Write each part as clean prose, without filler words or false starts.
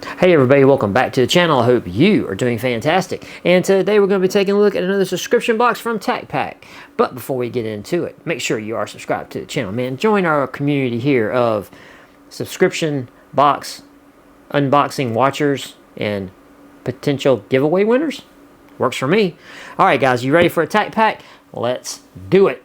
Hey everybody, welcome back to the channel. I hope you are doing fantastic. And today we're going to be taking a look at another subscription box from Tac Pack. But before we get into it, make sure you are subscribed to the channel, man. Join our community here of subscription box unboxing watchers and potential giveaway winners. Works for me. Alright guys, you ready for a Tac Pack? Let's do it.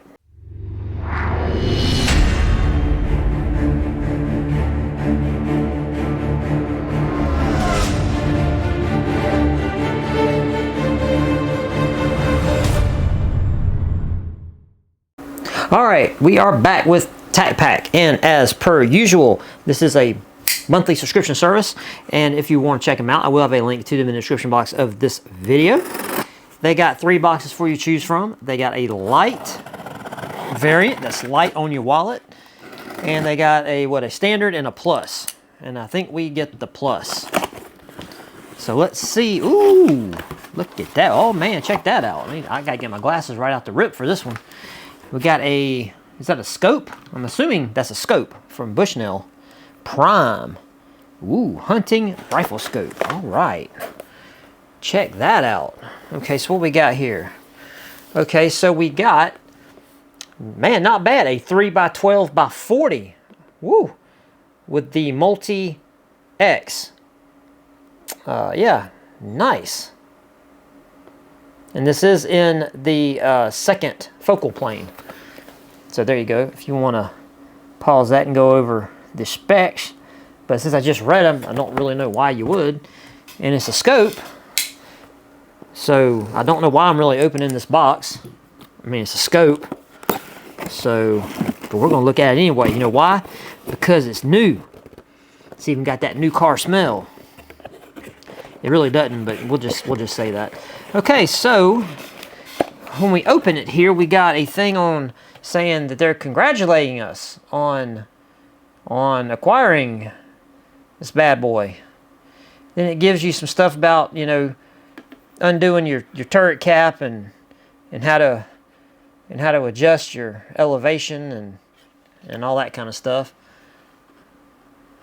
Alright, we are back with Tac Pack, and as per usual, this is a monthly subscription service, and if you want to check them out, I will have a link to them in the description box of this video. They got 3 boxes for you to choose from. They got a light variant that's light on your wallet, and they got a standard and a plus, and I think we get the plus. So let's see. Ooh, look at that. Oh man, check that out. I gotta get my glasses right out the rip for this one. We got is that a scope? I'm assuming that's a scope from Bushnell. Prime. Ooh, hunting rifle scope. All right. Check that out. Okay, so what we got here? Okay, so we got, man, not bad, a 3x12x40. Woo. With the multi-X. Yeah, nice. And this is in the second focal plane. So there you go. If you want to pause that and go over the specs. But since I just read them, I don't really know why you would. And it's a scope. So I don't know why I'm really opening this box. I mean, it's a scope. So, but we're going to look at it anyway. You know why? Because it's new. It's even got that new car smell. It really doesn't, but we'll just say that. Okay, so when we open it here, we got a thing on saying that they're congratulating us on acquiring this bad boy. Then it gives you some stuff about, you know, undoing your turret cap and how to adjust your elevation and all that kind of stuff.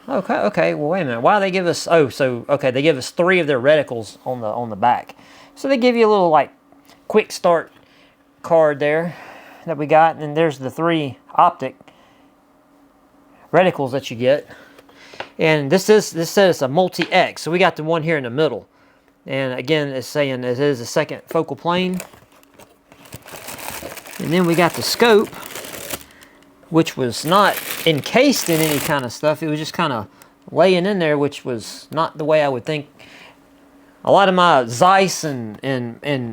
Okay, well wait a minute. Why do they give us, okay, they give us 3 of their reticles on the back. So they give you a little like quick start card there that we got, and then there's the 3 optic reticles that you get. And this says a multi-X, so we got the one here in the middle. And again, it's saying it is a second focal plane. And then we got the scope, which was not encased in any kind of stuff. It was just kind of laying in there, which was not the way I would think. A lot of my Zeiss and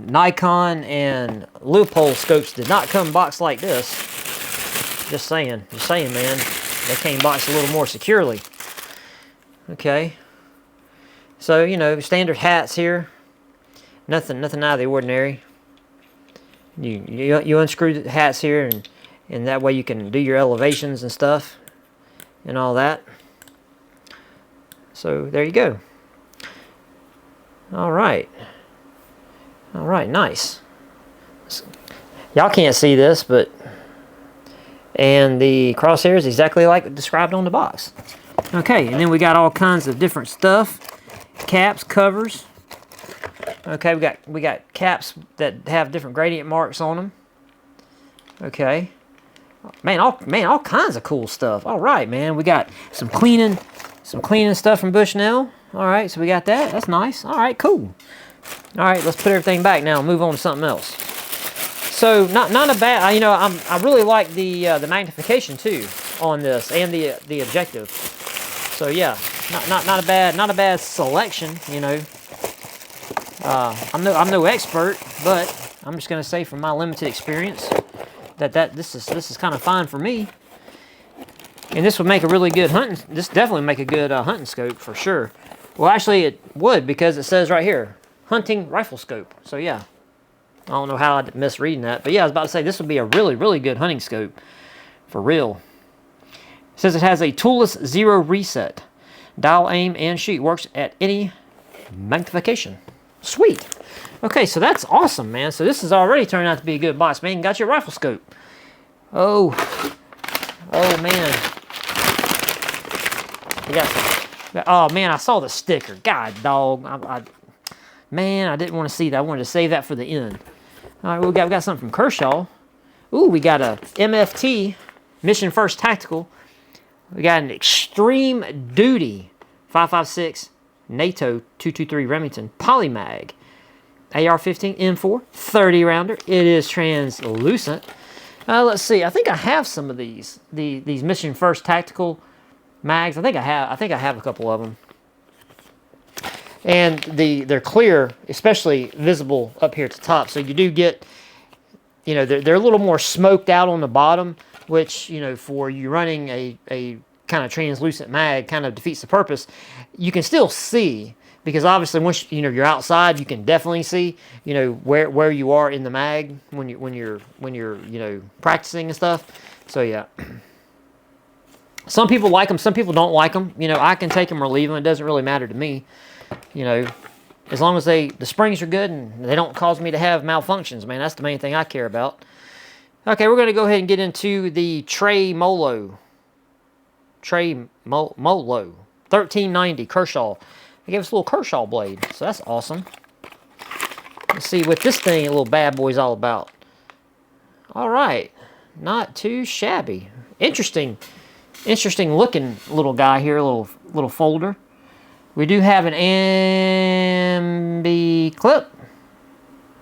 Nikon and Leupold scopes did not come boxed like this. Just saying, man. They came boxed a little more securely. Okay. So, you know, standard hats here. Nothing out of the ordinary. You unscrew the hats here, and that way you can do your elevations and stuff and all that. So there you go. All right, nice. Y'all can't see this, but and the crosshair is exactly like described on the box. Okay, and then we got all kinds of different stuff, caps, covers. Okay, we got caps that have different gradient marks on them. Okay. Man, all kinds of cool stuff. All right, man. We got some cleaning stuff from Bushnell. All right, so we got that. That's nice. All right, cool. All right, let's put everything back now and move on to something else. So not a bad. You know, I really like the magnification too on this and the objective. So yeah, not a bad selection. You know, I'm no expert, but I'm just gonna say from my limited experience that this is kind of fine for me. And this would make a really good hunting. This definitely make a good hunting scope for sure. Well, actually, it would, because it says right here, hunting rifle scope. So yeah, I don't know how I'd misreading that, but yeah, I was about to say this would be a really good hunting scope for real. It says it has a toolless 0 reset, dial, aim, and shoot. Works at any magnification. Sweet. Okay, so that's awesome, man. So this has already turned out to be a good box, man. Got your rifle scope. Oh man. Oh man, I saw the sticker. God dog. Man, I didn't want to see that. I wanted to save that for the end. All right, we got something from Kershaw. Ooh, we got a MFT, Mission First Tactical. We got an Extreme Duty 5.56 NATO 223 Remington Polymag AR-15 M4 30 rounder. It is translucent. Let's see. I think I have some of these Mission First Tactical mags. I think I have a couple of them. And they're clear, especially visible up here at the top. So you do get, you know, they're a little more smoked out on the bottom, which, you know, for you running a kind of translucent mag kind of defeats the purpose. You can still see, because obviously once you know you're outside, you can definitely see, you know, where you are in the mag when you're you know, practicing and stuff. So yeah. Some people like them, some people don't like them. You know, I can take them or leave them. It doesn't really matter to me. You know, as long as the springs are good and they don't cause me to have malfunctions, man, that's the main thing I care about. Okay, we're going to go ahead and get into the Molo 1390 Kershaw. They gave us a little Kershaw blade, so that's awesome. Let's see what this thing, a little bad boy's all about. All right, not too shabby. Interesting looking little guy here, little folder. We do have an ambi clip.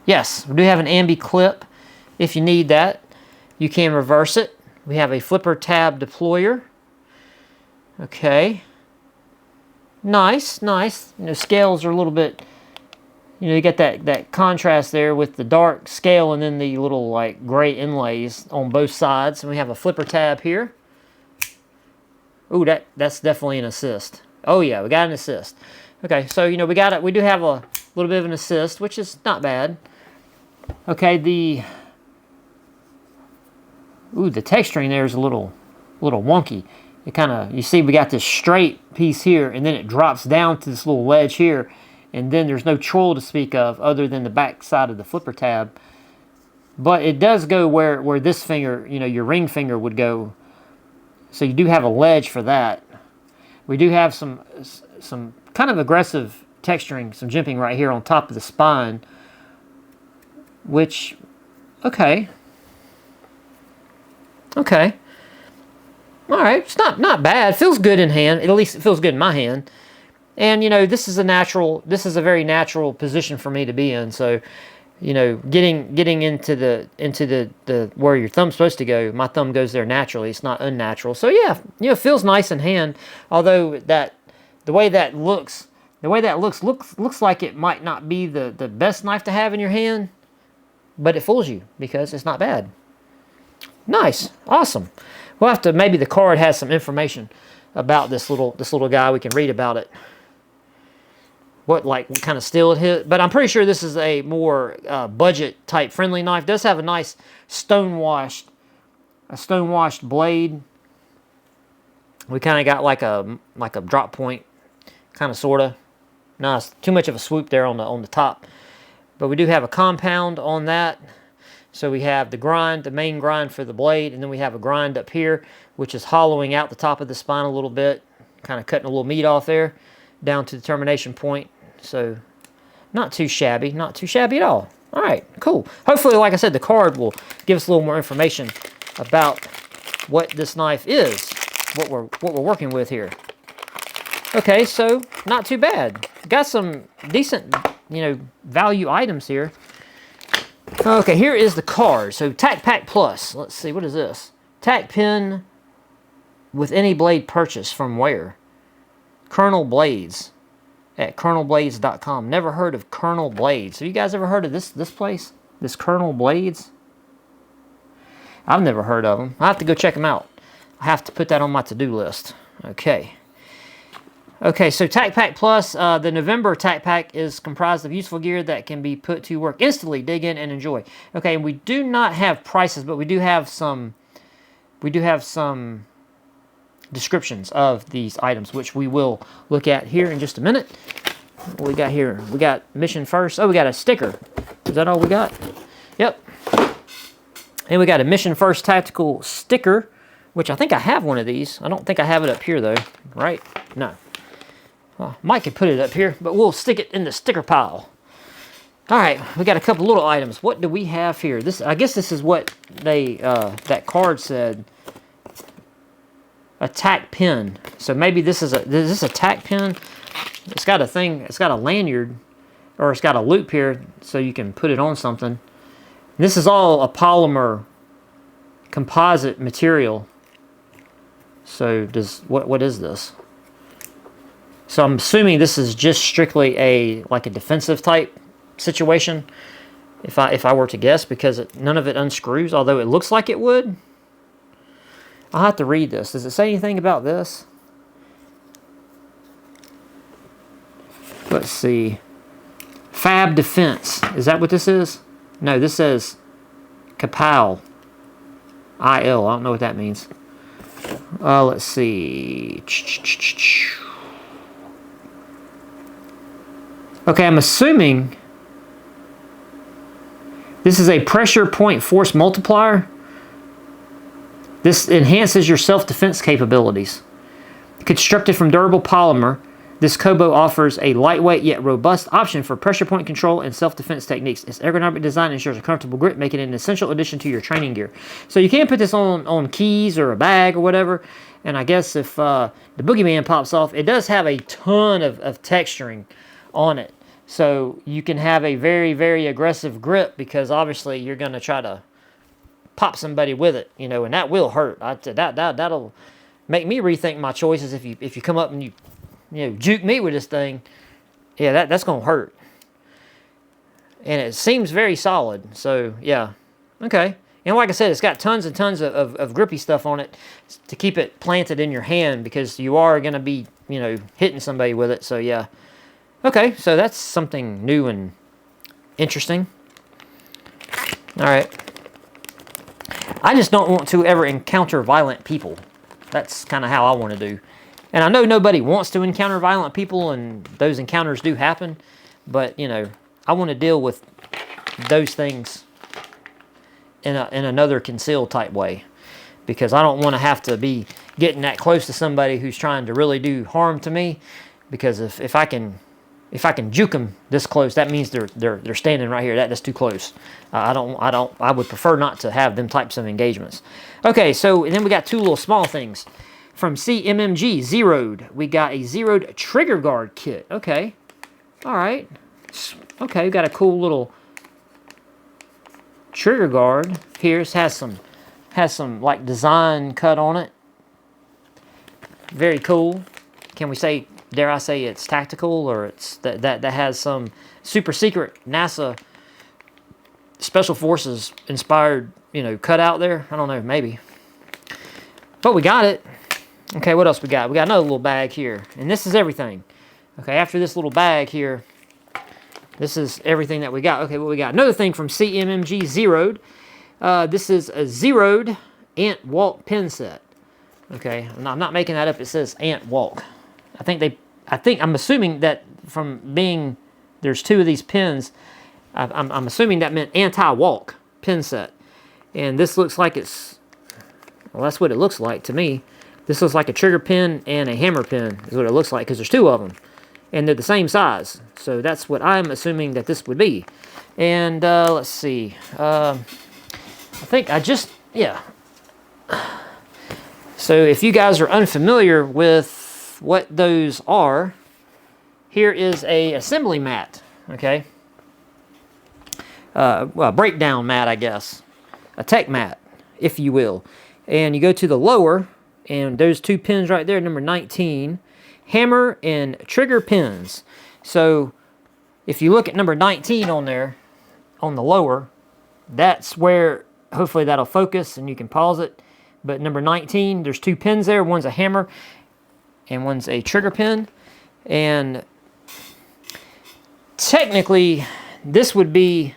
Yes, we do have an ambi clip. If you need that, you can reverse it. We have a flipper tab deployer. Okay. Nice. You know, scales are a little bit, you know, you get that contrast there with the dark scale and then the little like gray inlays on both sides. And we have a flipper tab here. Ooh, that's definitely an assist. Oh yeah, we got an assist. Okay, so you know we do have a little bit of an assist, which is not bad. Okay, the texturing there is a little wonky. It kind of, you see we got this straight piece here, and then it drops down to this little ledge here, and then there's no troll to speak of other than the back side of the flipper tab. But it does go where this finger, you know, your ring finger would go. So you do have a ledge for that. We do have some kind of aggressive texturing, some jimping right here on top of the spine, which, okay. All right, it's not bad. It feels good in hand. At least it feels good in my hand. And you know, this is a very natural position for me to be in. So, you know, getting into the where your thumb's supposed to go, my thumb goes there naturally. It's not unnatural. So yeah, you know, it feels nice in hand. Although the way that looks like it might not be the best knife to have in your hand, but it fools you because it's not bad. Nice, awesome. We'll have to, maybe the card has some information about this little guy. We can read about it. What kind of steel it hit, but I'm pretty sure this is a more budget type friendly knife. It does have a nice stone-washed blade. We kind of got like a drop point, kind of sorta. Not too much of a swoop there on the top, but we do have a compound on that. So we have the main grind for the blade, and then we have a grind up here, which is hollowing out the top of the spine a little bit, kind of cutting a little meat off there, down to the termination point. So not too shabby at all. All right, cool. Hopefully, like I said, the card will give us a little more information about what this knife is, what we're working with here. Okay, so not too bad. Got some decent, you know, value items here. Okay, here is the card. So TacPack Plus. Let's see, what is this? Tac pen with any blade purchase from where? Colonel Blades at colonelblades.com. Never heard of Colonel Blades. Have you guys ever heard of this place? This Colonel Blades? I've never heard of them. I have to go check them out. I have to put that on my to-do list. Okay. Okay, so TacPack Plus, the November TacPack is comprised of useful gear that can be put to work instantly. Dig in and enjoy. Okay, and we do not have prices, but we do have some descriptions of these items, which we will look at here in just a minute. What we got here? We got Mission First. Oh, we got a sticker. Is that all we got? Yep. And we got a Mission First Tactical sticker, which I think I have one of these. I don't think I have it up here, though. Right? No. Mike can put it up here, but we'll stick it in the sticker pile. All right, we got a couple little items. What do we have here? This, I guess this is what they that card said. A tack pen. So maybe this is a tack pen? It's got a thing. It's got a lanyard, or it's got a loop here, so you can put it on something. This is all a polymer composite material. So what is this? So I'm assuming this is just strictly like a defensive type situation, if I were to guess, because none of it unscrews, although it looks like it would. I'll have to read this. Does it say anything about this? Let's see. Fab Defense. Is that what this is? No, this says Kapow. I-L. I don't know what that means. Let's see. Okay, I'm assuming this is a pressure point force multiplier. This enhances your self-defense capabilities. Constructed from durable polymer, this Kobo offers a lightweight yet robust option for pressure point control and self-defense techniques. Its ergonomic design ensures a comfortable grip, making it an essential addition to your training gear. So you can put this on keys or a bag or whatever. And I guess if the boogeyman pops off, it does have a ton of texturing on it. So you can have a very, very aggressive grip, because obviously you're going to try to pop somebody with it, you know, and that will hurt. That'll make me rethink my choices. If you come up and you juke me with this thing, yeah, that's gonna hurt. And it seems very solid, so yeah, okay. And like I said, it's got tons and tons of grippy stuff on it to keep it planted in your hand, because you are gonna be, hitting somebody with it. So yeah, okay. So that's something new and interesting. All right. I just don't want to ever encounter violent people. That's kind of how I want to do. And I know nobody wants to encounter violent people, and those encounters do happen. But, I want to deal with those things in another concealed type way. Because I don't want to have to be getting that close to somebody who's trying to really do harm to me. Because if I can juke them this close, that means they're standing right here. That's too close. I would prefer not to have them types of engagements. Okay, so and then we got two little small things from CMMG Zeroed. We got a Zeroed trigger guard kit. Okay, all right. Okay, we got a cool little trigger guard here. It has some like design cut on it. Very cool. Can we say? Dare I say it's tactical, or it's that has some super secret NASA Special Forces inspired, cut out there? I don't know, maybe. But we got it. Okay, what else we got? We got another little bag here, and this is everything. Okay, after this little bag here, this is everything that we got. Okay, what we got? Another thing from CMMG Zeroed. This is a Zeroed Ant Walk pen set. Okay, I'm not making that up. It says Ant Walk. I'm assuming that from being, there's two of these pins, I'm assuming that meant anti-walk pin set. And this looks like well, that's what it looks like to me. This looks like a trigger pin and a hammer pin is what it looks like, because there's two of them. And they're the same size. So that's what I'm assuming that this would be. And let's see. I think yeah. So if you guys are unfamiliar with what those are, here is a assembly mat, okay? Well, a breakdown mat, I guess. A tech mat, if you will. And you go to the lower, and those two pins right there, number 19, hammer and trigger pins. So if you look at number 19 on there, on the lower, that's where, hopefully that'll focus and you can pause it. But number 19, there's two pins there. One's a hammer and one's a trigger pin. And technically, this would be,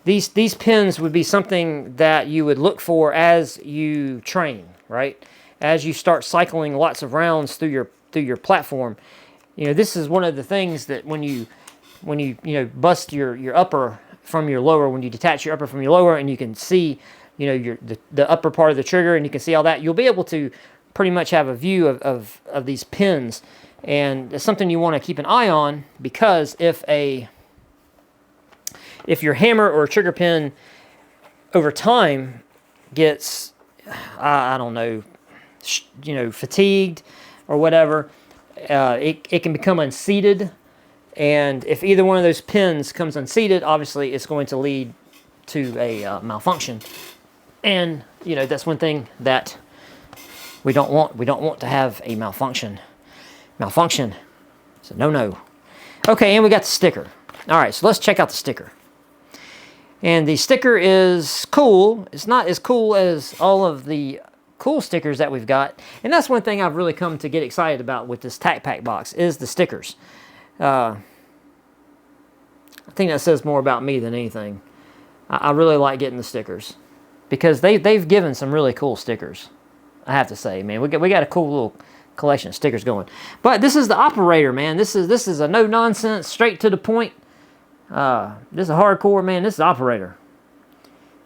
these pins would be something that you would look for as you train, right? As you start cycling lots of rounds through your platform. This is one of the things that when you bust your upper from your lower, when you detach your upper from your lower, and you can see the upper part of the trigger, and you can see all that, you'll be able to pretty much have a view of these pins And it's something you want to keep an eye on, because if your hammer or trigger pin over time gets, I don't know, fatigued or whatever, it can become unseated. And if either one of those pins comes unseated, obviously it's going to lead to a malfunction. And that's one thing that we don't want. We don't want to have a malfunction. Malfunction. It's a no-no. Okay, and we got the sticker. All right, so let's check out the sticker. And the sticker is cool. It's not as cool as all of the cool stickers that we've got. And that's one thing I've really come to get excited about with this TacPack box, is the stickers. I think that says more about me than anything. I really like getting the stickers, because they've given some really cool stickers, I have to say, man. We got a cool little collection of stickers going. But this is the operator, man. This is a no-nonsense, straight to the point. This is a hardcore, man. This is operator.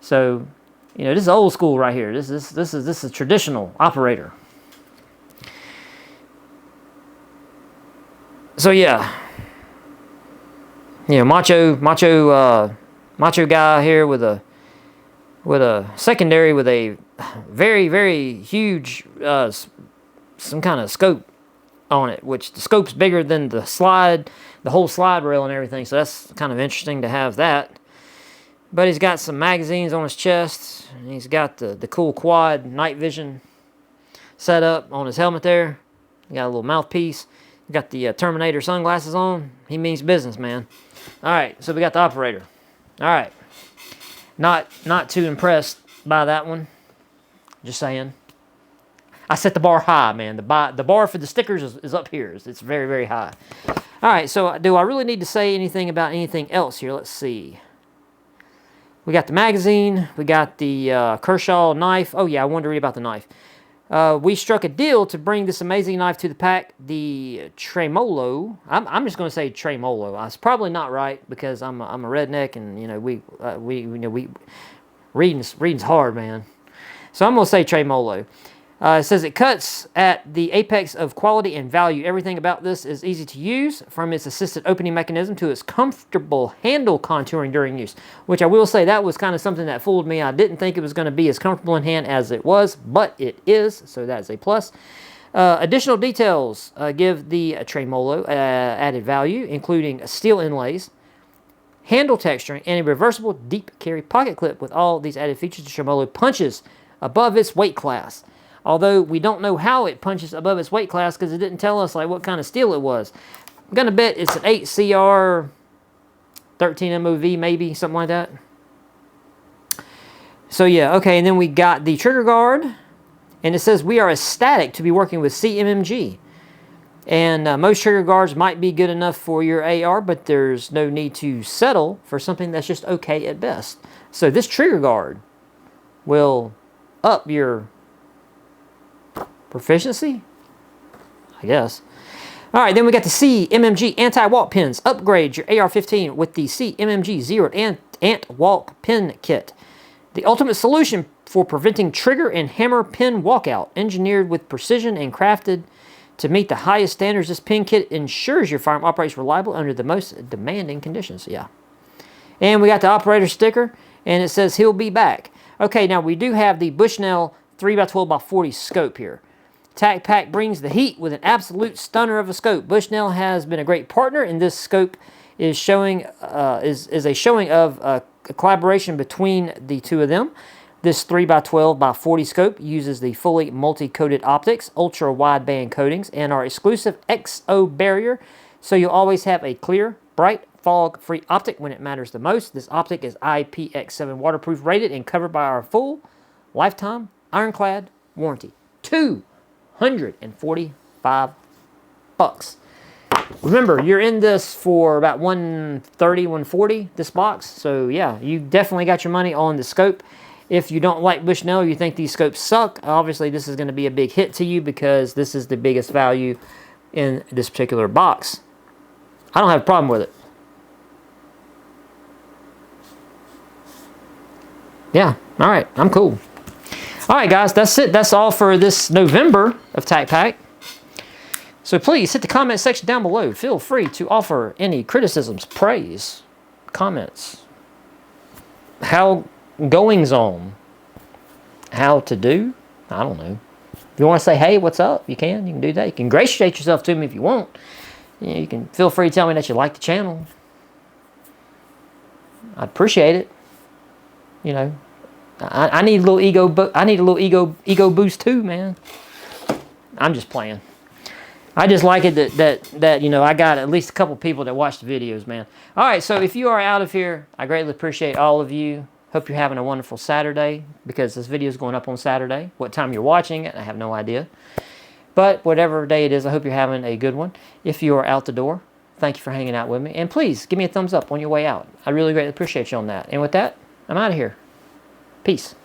So, this is old school right here. This is a traditional operator. So yeah, macho guy here with a secondary with a very, very huge some kind of scope on it, which the scope's bigger than the whole slide rail and everything. So that's kind of interesting to have that. But he's got some magazines on his chest. And he's got the cool quad night vision setup on his helmet there. He got a little mouthpiece. He got the Terminator sunglasses on. He means business, man. All right, so we got the operator. All right. Not too impressed by that one. Just saying. I set the bar high, man. The bar for the stickers is up here. It's very, very high. All right, so do I really need to say anything about anything else here? Let's see. We got the magazine. We got the Kershaw knife. Oh, yeah, I wanted to read about the knife. We struck a deal to bring this amazing knife to the pack, the Tremolo. I'm just going to say Tremolo. It's probably not right, because I'm a redneck, and reading's hard, man. So I'm going to say Tremolo. It says it cuts at the apex of quality and value. Everything about this is easy to use, from its assisted opening mechanism to its comfortable handle contouring during use, which I will say that was kind of something that fooled me. I didn't think it was going to be as comfortable in hand as it was, but it is, so that's a plus. Additional details give the Tremolo added value, including steel inlays, handle texturing, and a reversible deep carry pocket clip. With all these added features, the Tremolo punches above its weight class. Although we don't know how it punches above its weight class, because it didn't tell us what kind of steel it was. I'm going to bet it's an 8CR 13 MOV, maybe, something like that. So yeah, okay, and then we got the trigger guard. And it says we are ecstatic to be working with CMMG. And most trigger guards might be good enough for your AR, but there's no need to settle for something that's just okay at best. So this trigger guard will up your proficiency, I guess. All right, then we got the CMMG anti-walk pins. Upgrade your AR-15 with the CMMG Zeroed Ant-Walk Pin Kit. The ultimate solution for preventing trigger and hammer pin walkout. Engineered with precision and crafted to meet the highest standards, this pin kit ensures your firearm operates reliably under the most demanding conditions. Yeah. And we got the operator sticker, and it says he'll be back. Okay, now we do have the Bushnell 3x12x40 scope here. TacPack brings the heat with an absolute stunner of a scope. Bushnell has been a great partner, and this scope is showing is a showing of a collaboration between the two of them. This 3x12x40 scope uses the fully multi-coated optics, ultra wideband coatings, and our exclusive XO barrier, so you'll always have a clear, bright, fog-free optic when it matters the most. This optic is IPX7 waterproof rated and covered by our full lifetime ironclad warranty. $245. Remember, you're in this for about $130, $140, this box. So yeah, you definitely got your money on the scope. If you don't like Bushnell, you think these scopes suck, obviously this is going to be a big hit to you, because this is the biggest value in this particular box. I don't have a problem with it. Yeah, all right, I'm cool. All right, guys, that's it. That's all for this November of TacPack. So please hit the comment section down below. Feel free to offer any criticisms, praise, comments, how goings on, how to do. I don't know. If you want to say, hey, what's up, you can do that. You can ingratiate yourself to me if you want. You can feel free to tell me that you like the channel. I'd appreciate it. You know, I need a little ego. I need a little ego boost too, man. I'm just playing. I just like it that you know, I got at least a couple people that watch the videos, man. All right, so if you are out of here, I greatly appreciate all of you. Hope you're having a wonderful Saturday, because this video is going up on Saturday. What time you're watching it, I have no idea. But whatever day it is, I hope you're having a good one. If you are out the door, thank you for hanging out with me. And please, give me a thumbs up on your way out. I really greatly appreciate you on that. And with that, I'm out of here. Peace.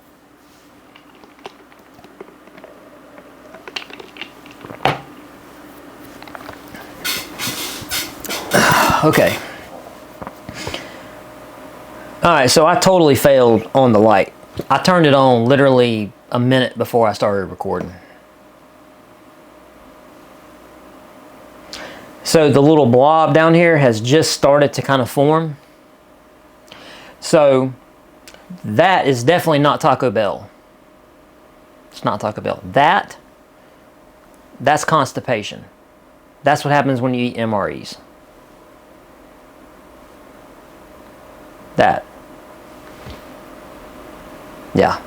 Okay. Alright, so I totally failed on the light. I turned it on literally a minute before I started recording. So the little blob down here has just started to kind of form. So that is definitely not Taco Bell. It's not Taco Bell. That's constipation. That's what happens when you eat MREs. That. Yeah.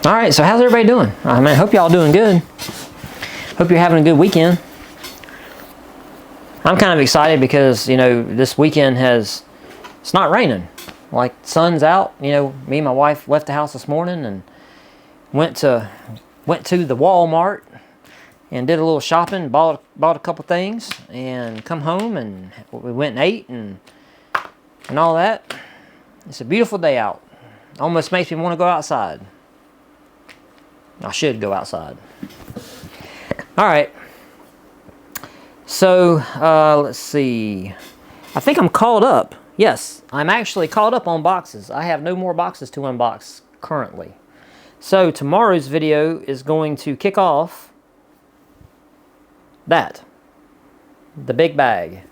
All right, so how's everybody doing? I mean, I hope y'all doing good. Hope you're having a good weekend. I'm kind of excited because, you know, this weekend it's not raining. Like, sun's out. You know, me and my wife left the house this morning and went to the Walmart and did a little shopping, bought a couple things, and come home and we went and ate and all that. It's a beautiful day out. Almost makes me want to go outside. I should go outside. All right. So, let's see. I think I'm caught up. Yes, I'm actually caught up on boxes. I have no more boxes to unbox currently. So, tomorrow's video is going to kick off that. The big bag.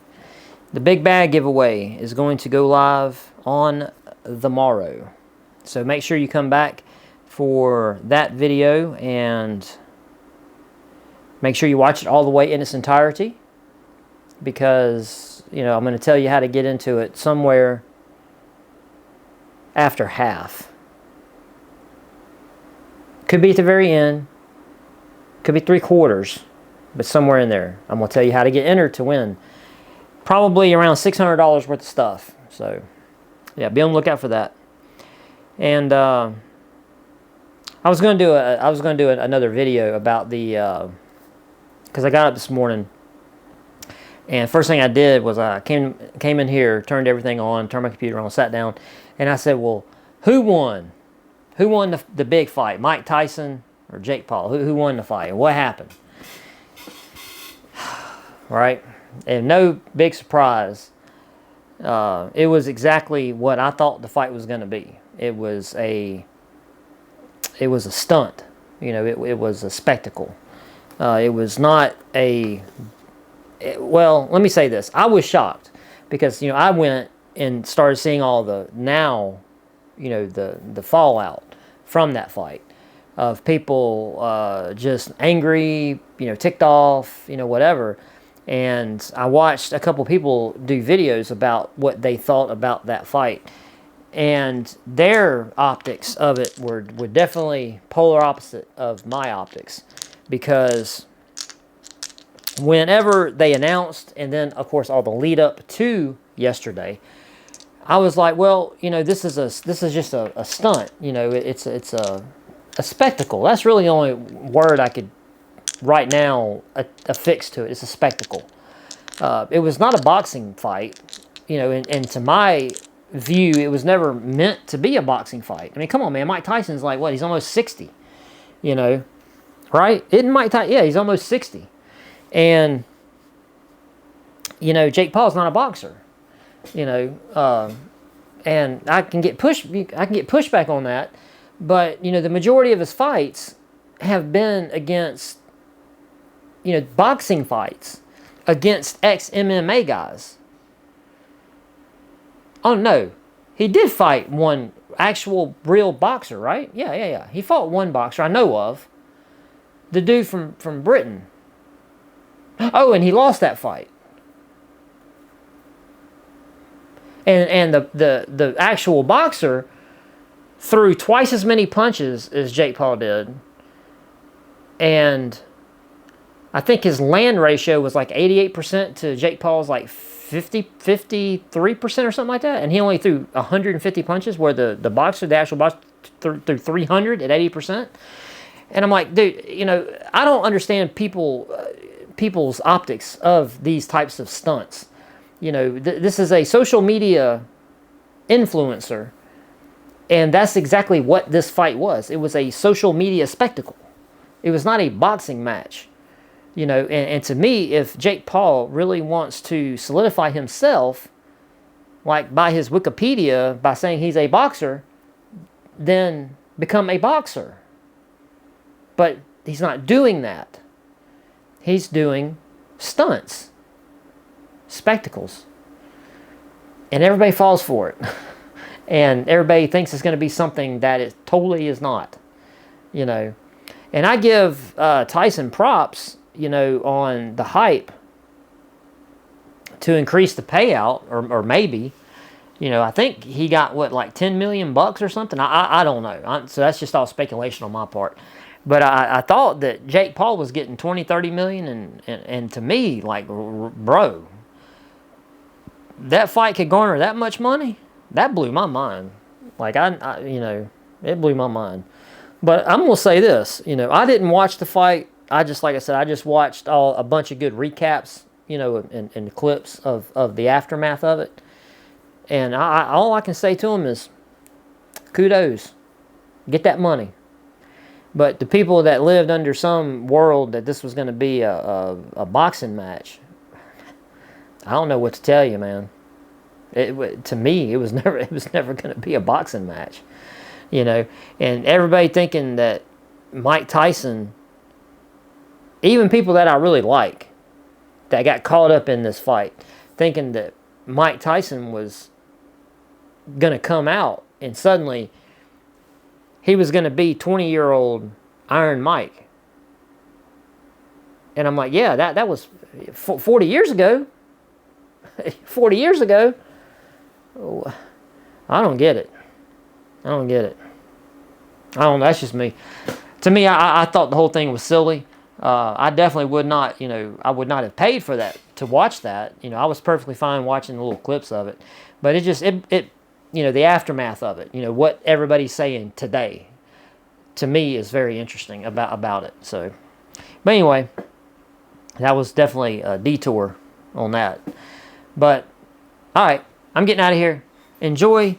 The big bag giveaway is going to go live on the morrow. So make sure you come back for that video and make sure you watch it all the way in its entirety, because, you know, I'm going to tell you how to get into it somewhere after half. Could be at the very end, could be 3/4, but somewhere in there. I'm going to tell you how to get entered to win probably around $600 worth of stuff. So yeah, be on the lookout for that. And I was going to do another video about the because I got up this morning, and first thing I did was I came in here, turned everything on, turned my computer on, sat down, and I said, well, who won? Who won the big fight? Mike Tyson or Jake Paul? Who won the fight? And what happened? Right? And no big surprise. It was exactly what I thought the fight was going to be. It was a stunt. You know, it was a spectacle. It was not well, let me say this. I was shocked because, you know, I went and started seeing all the fallout from that fight of people just angry, you know, ticked off, you know, whatever. And I watched a couple people do videos about what they thought about that fight. And their optics of it were definitely polar opposite of my optics. Because whenever they announced, and then, of course, all the lead up to yesterday, I was like, well, you know, this is just a stunt. You know, it's a spectacle. That's really the only word I could right now affix to it. It's a spectacle. It was not a boxing fight, you know, and to my view, it was never meant to be a boxing fight. I mean, come on, man. Mike Tyson's like, what? He's almost 60, you know, right? Isn't Mike Tyson? Yeah, he's almost 60. And, you know, Jake Paul's not a boxer, you know, and I can get pushback on that, but, you know, the majority of his fights have been against boxing fights against ex-MMA guys. Oh, no. He did fight one actual real boxer, right? Yeah. He fought one boxer I know of. The dude from Britain. Oh, and he lost that fight. And the actual boxer threw twice as many punches as Jake Paul did. And I think his land ratio was like 88% to Jake Paul's like 53% or something like that. And he only threw 150 punches, where the actual boxer, threw 300 at 80%. And I'm like, dude, I don't understand people's optics of these types of stunts. This is a social media influencer, and that's exactly what this fight was. It was a social media spectacle. It was not a boxing match. And to me, if Jake Paul really wants to solidify himself, like by his Wikipedia, by saying he's a boxer, then become a boxer. But he's not doing that. He's doing stunts, spectacles. And everybody falls for it. And everybody thinks it's going to be something that it totally is not. And I give Tyson props, on the hype to increase the payout, or maybe. I think he got, like $10 million or something? I don't know. So that's just all speculation on my part. But I thought that Jake Paul was getting 20, 30 million, and to me, like, bro, that fight could garner that much money? That blew my mind. Like, it blew my mind. But I'm going to say this, I didn't watch the fight. I just watched a bunch of good recaps, and clips of the aftermath of it. And all I can say to him is, kudos. Get that money. But the people that lived under some world that this was going to be a boxing match, I don't know what to tell you, man. To me, it was never going to be a boxing match, And everybody thinking that Mike Tyson, even people that I really like, that got caught up in this fight, thinking that Mike Tyson was going to come out and suddenly he was going to be 20-year-old Iron Mike. And I'm like, yeah, that was 40 years ago. 40 years ago. Oh, I don't get it. That's just me. To me, I thought the whole thing was silly. I definitely would not, I would not have paid for that, to watch that. I was perfectly fine watching the little clips of it. But the aftermath of it, what everybody's saying today, to me, is very interesting about it. So, but anyway, that was definitely a detour on that. But, all right, I'm getting out of here. Enjoy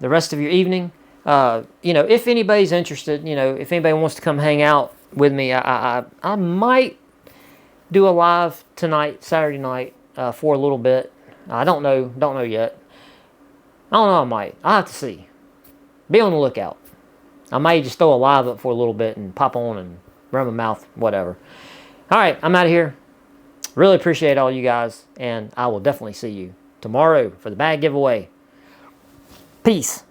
the rest of your evening. If anybody's interested, if anybody wants to come hang out with me, I might do a live tonight, Saturday night, for a little bit. I don't know yet. I don't know, I might. I'll have to see. Be on the lookout. I might just throw a live up for a little bit and pop on and run my mouth, whatever. All right, I'm out of here. Really appreciate all you guys, and I will definitely see you tomorrow for the bag giveaway. Peace.